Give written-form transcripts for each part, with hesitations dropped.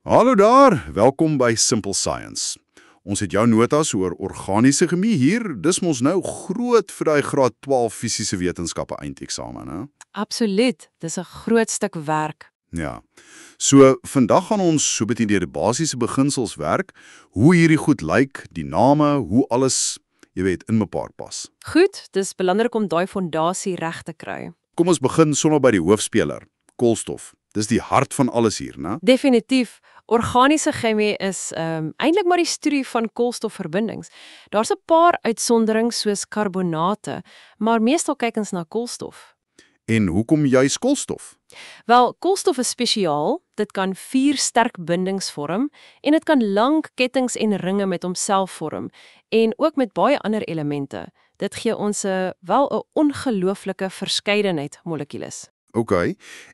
Hallo daar, welkom by Simple Science. Ons het jou notas oor organiese chemie hier, dis mos nou groot vir daai graad 12 fisiese wetenskappe eindeksamen, hè? Absoluut, dis 'n groot stuk werk. Ja. So vandag gaan ons so bietjie deur die basiese beginsels werk, hoe hierdie goed lyk, die name, hoe alles, jy weet, in mekaar pas. Goed, dis belangrik om daai fondasie reg te kry. Kom ons begin sommer by die hoofspeler, koolstof. Dis die hart van alles hier, né? Definitief, organiese chemie is eintlik maar die studie van koolstofverbindings. Daar's 'n paar uitsonderings soos karbonate, maar meestal kyk ons na koolstof. En hoekom juis koolstof? Wel, koolstof is spesiaal. Dit kan 4 sterk bindings vorm en dit kan lang kettinge en ringe met homself vorm en ook met baie ander elemente. Dit gee ons wel 'n ongelooflike verskeidenheid molekules. OK.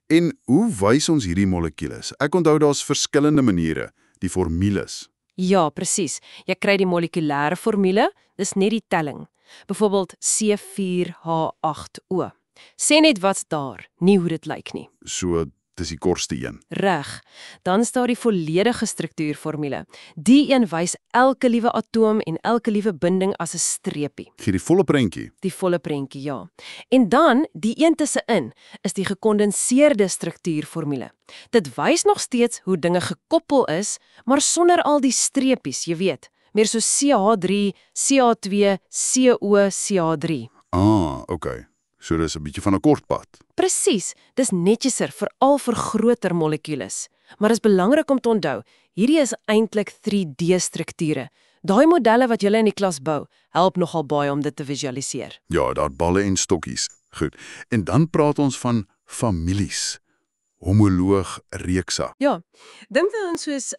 En hoe wys ons hierdie molekules? Ek onthou daar's verskillende maniere, die formules. Ja, presies. Jy kry die molekulêre formule, dis net die telling. Byvoorbeeld C4H8O. Sê net wat's daar, nie hoe dit lyk nie. So, dis die kortste een. Reg. Dan staan die volledige struktuurformule. Die een wys elke liewe atoom en elke liewe binding as 'n streepie. Gee die volle prentjie. Die volle prentjie, ja. En dan, die een tussenin, is die gekondenseerde struktuurformule. Dit wys nog steeds hoe dinge gekoppel is, maar sonder al die streepies, jy weet. Meer so CH3, CH2, CO, CH3. OK. So dis 'n bietjie van 'n kort pad. Presies, dis netjeser veral vir groter molekules. Maar dit is belangrik om te onthou, hierdie is eintlik 3D-strukture. Daai modelle wat julle in die klas bou, help nogal baie om dit te visualiseer. Ja, daar balle en stokkies. Goed. En dan praat ons van families. Homoloog, reeksa. Ja, dink dan soos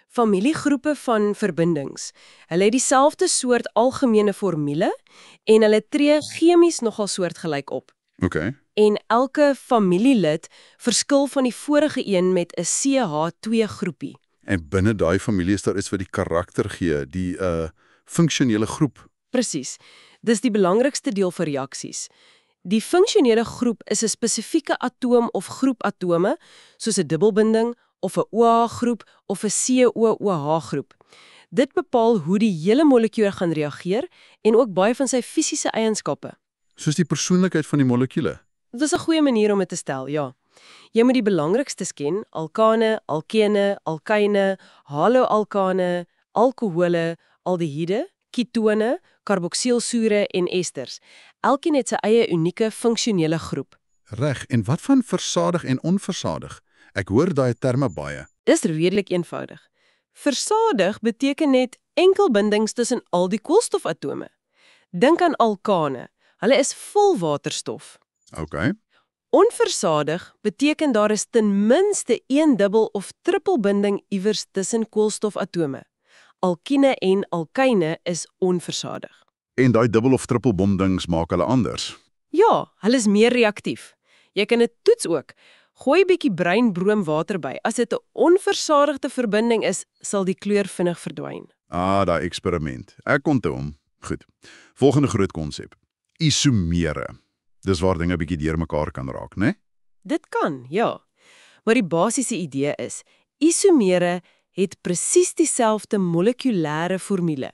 familiegroepe van verbindings. Hulle het dieselfde soort algemene formule en hulle tree chemies nogal soortgelyk op. OK. En elke familielid verskil van die vorige een met 'n CH2 groepie. En binne daai familie is daar iets wat die karakter gee, die funksionele groep. Presies. Dis die belangrikste deel vir reaksies. Die funksionele groep is 'n spesifieke atoom of groep atome, soos 'n dubbelbinding of 'n OH-groep of 'n COOH-groep. Dit bepaal hoe die hele molekuul gaan reageer en ook baie van sy fisiese eienskappe. Soos die persoonlikheid van die molekule. Dit is 'n goeie manier om dit te stel, ja. Jy moet die belangrikste ken: alkane, alkene, alkyne, haloalkane, alkohole, aldehiede, ketone, karboksielsure en esters. Elkeen het sy eie unieke funksionele groep. Reg, en wat van versadig en onversadig? Ek hoor daai terme baie. Dis redelik eenvoudig. Versadig beteken net enkel bindings tussen al die koolstofatome. Dink aan alkane. Hulle is vol waterstof. OK. Onversadig beteken daar is ten minste een dubbel of trippelbinding iewers tussen koolstofatome. Alkine en alkyne is onversadig. En daai dubbel of trippelbondings maak hulle anders. Ja, hulle is meer reaktief. Jy kan dit toets ook. Gooi bietjie breinbroomwater by. As dit 'n onversadigde verbinding is, sal die kleur vinnig verdwyn. Daai eksperiment. Ek onthou hom. Goed. Volgende groot konsep. Isomere. Dis waar dinge bietjie deurmekaar kan raak, né? Dit kan, ja. Maar die basiese idee is, isomere het presies dieselfde molekulêre formule.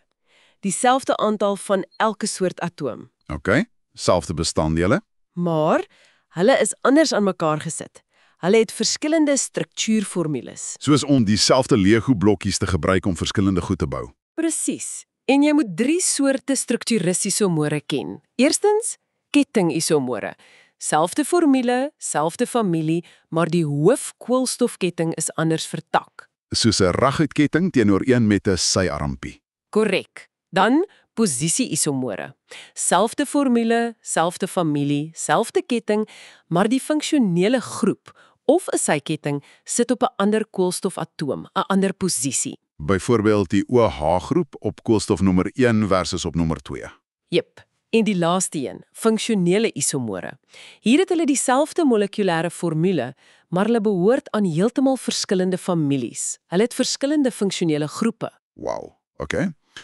Dieselfde aantal van elke soort atoom. OK. Selfde bestanddele. Maar hulle is anders aan mekaar gesit. Hulle het verskillende struktuurformules. Soos om dieselfde Lego-blokkies te gebruik om verskillende goed te bou. Presies. En jy moet 3 soorte struktuurisomore ken. Eerstens, kettingisomore. Selfde formule, selfde familie, maar die hoofkoolstofketting is anders vertak. Soos 'n reguitketting teenoor een met 'n syarmpie. Korrek. Dan posisieisomore. Selfde formule, selfde familie, selfde ketting, maar die funksionele groep of 'n syketting sit op 'n ander koolstofatoom, 'n ander posisie. Byvoorbeeld die OH-groep op koolstof nommer 1 versus op nommer 2. Jep. En die laaste een, funksionele isomore. Hier het hulle dieselfde molekulêre formule, maar hulle behoort aan heeltemal verskillende families. Hulle het verskillende funksionele groepe. Wow. OK.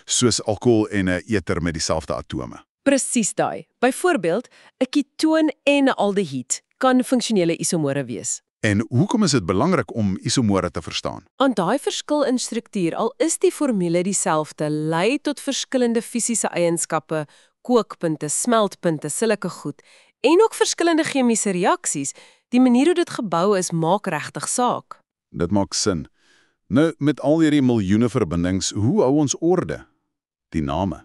Soos alkohol en 'n eter met dieselfde atome. Presies daai. Byvoorbeeld, 'n ketoon en 'n aldehied kan funksionele isomore wees. En hoekom is dit belangrik om isomore te verstaan? Aan daai verskil in struktuur, al is die formule dieselfde, lei tot verskillende fisiese eienskappe, kookpunte, smeltpunte, sulke goed, en ook verskillende chemiese reaksies. Die manier hoe dit gebou is, maak regtig saak. Dit maak sin. Nou, met al hierdie miljoene verbindings, hoe hou ons orde? Die name.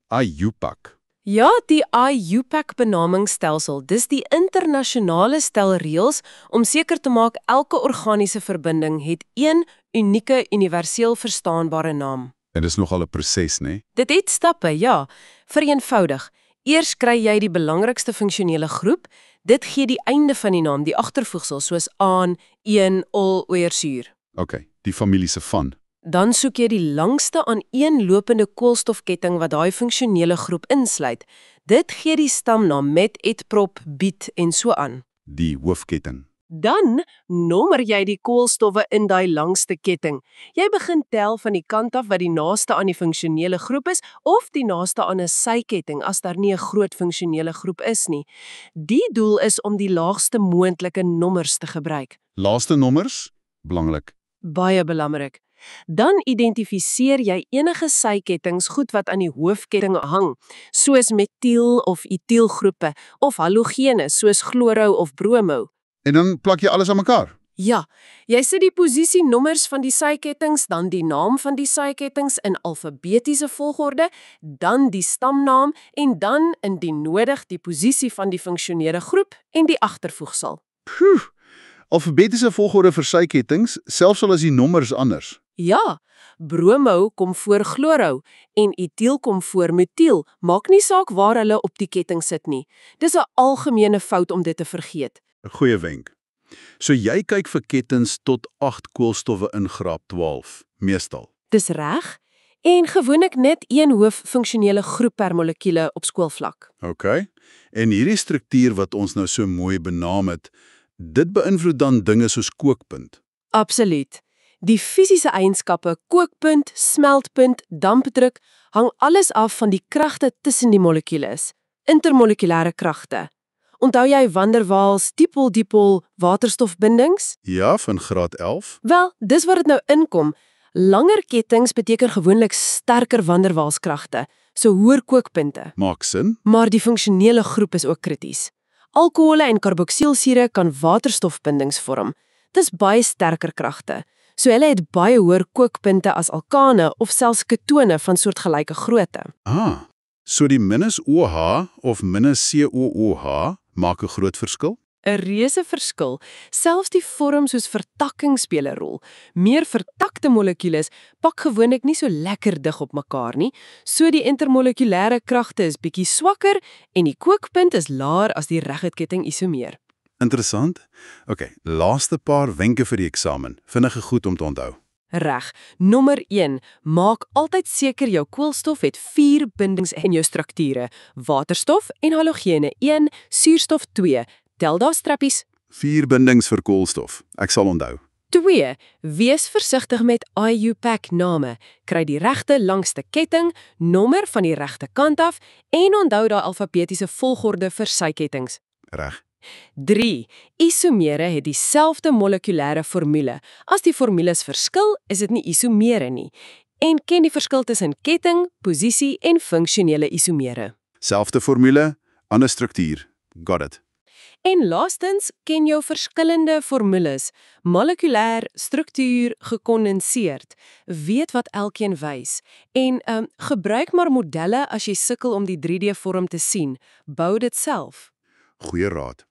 IUPAC. Ja, die IUPAC benamingsstelsel, dis die internasionale stel reëls om seker te maak elke organiese verbinding het een unieke, universeel verstaanbare naam. En dis nogal 'n proses, né? Dit het stappe, ja. Vereenvoudig. Eers kry jy die belangrikste funksionele groep. Dit gee die einde van die naam, die agtervoegsel, soos aan, een, ol, oorsuur. OK, die familie se van. Dan soek jy die langste aaneenlopende koolstofketting wat daai funksionele groep insluit. Dit gee die stamnaam met, et, prop, biet en so aan. Die hoofketting. Dan nommer jy die koolstowwe in daai langste ketting. Jy begin tel van die kant af wat die naaste aan die funksionele groep is of die naaste aan 'n syketting as daar nie 'n groot funksionele groep is nie. Die doel is om die laagste moontlike nommers te gebruik. Laaste nommers? Belangrik. Baie belangrik. Dan identifiseer jy enige sykettings goed wat aan die hoofketting hang, soos metiel of etielgroepe, of halogene soos chloro of bromo. En dan plak jy alles aan mekaar. Ja, jy sit die posisienommers van die sykettings, dan die naam van die sykettings in alfabetiese volgorde, dan die stamnaam en dan, indien nodig, die posisie van die funksionele groep en die agtervoegsel. Alfabetiese volgorde vir sykettings, selfs al is die nommers anders. Ja, bromo kom voor chloro en etiel kom voor metiel, maak nie saak waar hulle op die ketting sit nie. Dis 'n algemene fout om dit te vergeet. 'n Goeie wenk. So jy kyk vir kettings tot 8 koolstowwe in graad 12, meestal. Dis reg, en gewoonlik net een hooffunksionele groep per molekuule op skoolvlak. OK. En hierdie struktuur wat ons nou so mooi benaam het, dit beïnvloed dan dinge soos kookpunt. Absoluut. Die fisiese eienskappe, kookpunt, smeltpunt, dampdruk, hang alles af van die kragte tussen die molekules, intermolekulêre kragte. Onthou jy van der Waals dipol-dipol waterstofbindings? Ja, van graad 11. Wel, dis waar dit nou inkom. Langer kettings beteken gewoonlik sterker van der Waals kragte, so hoër kookpunte. Maak sin. Maar die funksionele groep is ook krities. Alkohole en karboksielsure kan waterstofbindings vorm. Dis baie sterker kragte. So hulle het baie hoër kookpunte as alkane of selfs ketone van soortgelyke grootte. So die minus OH of minus COOH maak 'n groot verskil? 'n Reuse verskil. Selfs die vorm soos vertakking speel 'n rol. Meer vertakte molekules pak gewoonlik nie so lekker dig op mekaar nie, so die intermolekulêre kragte is bietjie swakker en die kookpunt is laer as die reguitketting isomeer. Interessant. OK, laaste paar wenke vir die eksamen. Vinnige goed om te onthou. Reg. Nommer 1. Maak altyd seker jou koolstof het 4 bindings in jou strukture. Waterstof en halogene 1, suurstof 2. Tel daar strappies. 4 bindings vir koolstof. Ek sal onthou. 2. Wees versigtig met IUPAC name. Kry die regte langste ketting, nommer van die regte kant af en onthou daai alfabetiese volgorde vir sykettings. Reg. 3. Isomere het dieselfde molekulêre formule. As die formules verskil, is dit nie isomere nie. En ken die verskil tussen ketting, posisie en funksionele isomere. Selfde formule, ander struktuur. Got it. En laastens, ken jou verskillende formules, molekulêr, struktuur, gekondenseerd. Weet wat elkeen wys. En gebruik maar modelle as jy sukkel om die 3D-vorm te sien. Bou dit self. Goeie raad.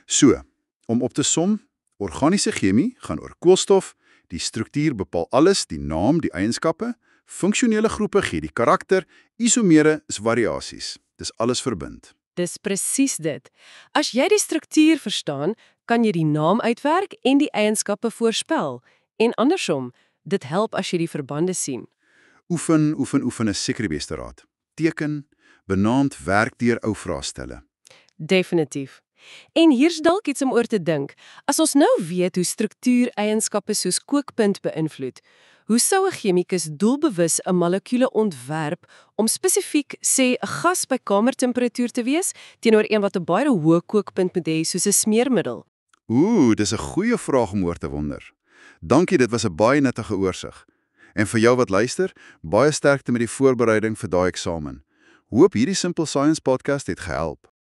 So, om op te som, organiese chemie gaan oor koolstof, die struktuur bepaal alles, die naam, die eienskappe, funksionele groepe gee die karakter, isomere is variasies. Dis alles verbind. Dis presies dit. As jy die struktuur verstaan, kan jy die naam uitwerk en die eienskappe voorspel. En andersom, dit help as jy die verbande sien. Oefen, oefen, oefen is seker die beste raad. Teken, benaamd werk deur ou vraestelle. Definitief. En hier's dalk iets om oor te dink. As ons nou weet hoe struktuureienskappe soos kookpunt beïnvloed, hoe sou 'n chemikus doelbewus 'n molekuule ontwerp om spesifiek, sê, 'n gas by kamertemperatuur te wees teenoor een wat 'n baie hoë kookpunt moet hê soos 'n smeermiddel? Dis 'n goeie vraag om oor te wonder. Dankie, dit was 'n baie nuttige oorsig. En vir jou wat luister, baie sterkte met die voorbereiding vir daai eksamen. Hoop hierdie Simple Science podcast het gehelp.